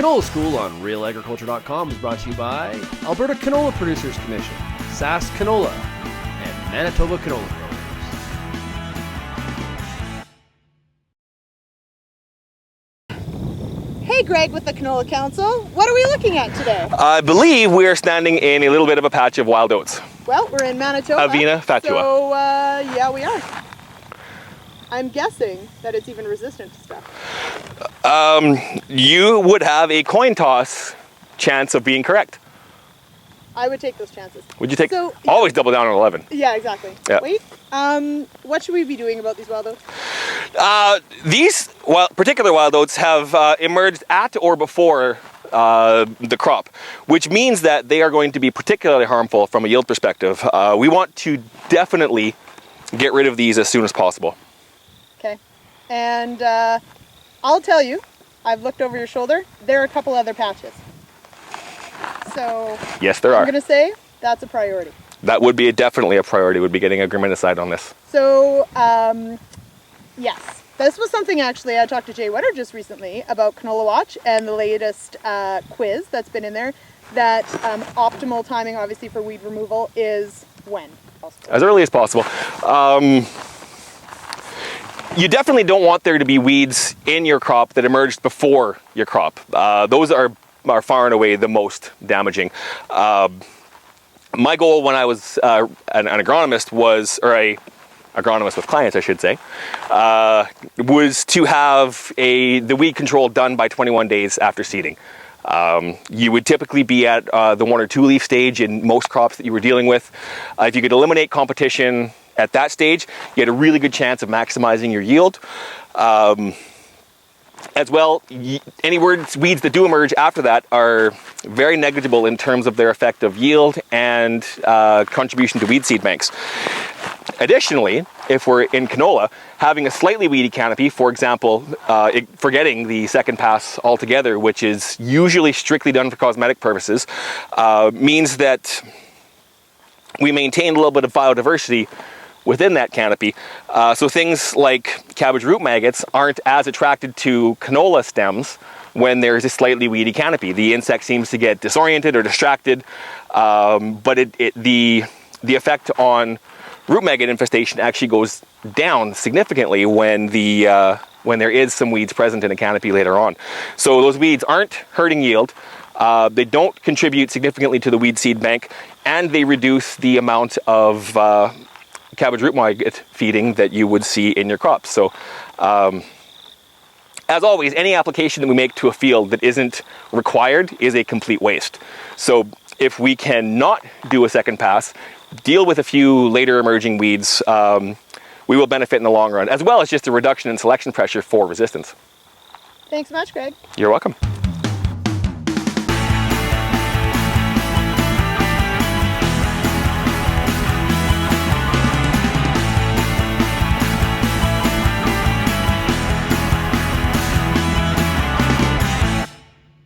Canola School on RealAgriculture.com is brought to you by Alberta Canola Producers Commission, SAS Canola, and Manitoba Canola Growers. Hey Greg with the Canola Council, what are we looking at today? I believe we are standing in a little bit of a patch of wild oats. Well, we're in Manitoba. Avena fatua. So, yeah, we are. I'm guessing that it's even resistant to stuff. You would have a coin toss chance of being correct. I would take those chances. Would you take? So, always double down on 11. Yeah, exactly. Yeah. Wait, what should we be doing about these wild oats? These particular wild oats have emerged at or before the crop, which means that they are going to be particularly harmful from a yield perspective. We want to definitely get rid of these as soon as possible. Okay, and I'll tell you, I've looked over your shoulder, there are a couple other patches. So yes, there are. I'm going to say that's a priority. That would be definitely a priority, would be getting a graminicide on this. So, yes. This was something actually I talked to Jay Wetter just recently about Canola Watch and the latest quiz that's been in there, that optimal timing obviously for weed removal is when possible. As early as possible. You definitely don't want there to be weeds in your crop that emerged before your crop. Those are far and away the most damaging. My goal when I was an agronomist was, or a agronomist with clients, I should say, was to have the weed control done by 21 days after seeding. You would typically be at the 1 or 2 leaf stage in most crops that you were dealing with. If you could eliminate competition at that stage, you had a really good chance of maximizing your yield. As well, any weeds that do emerge after that are very negligible in terms of their effect of yield and contribution to weed seed banks. Additionally, if we're in canola, having a slightly weedy canopy, for example, forgetting the second pass altogether, which is usually strictly done for cosmetic purposes, means that we maintain a little bit of biodiversity within that canopy. So things like cabbage root maggots aren't as attracted to canola stems when there's a slightly weedy canopy. The insect seems to get disoriented or distracted, but the effect on root maggot infestation actually goes down significantly when there is some weeds present in a canopy later on. So those weeds aren't hurting yield, they don't contribute significantly to the weed seed bank, and they reduce the amount of cabbage root maggot feeding that you would see in your crops. So as always, any application that we make to a field that isn't required is a complete waste. So if we cannot do a second pass, deal with a few later emerging weeds, we will benefit in the long run, as well as just a reduction in selection pressure for resistance. Thanks so much, Greg. You're welcome.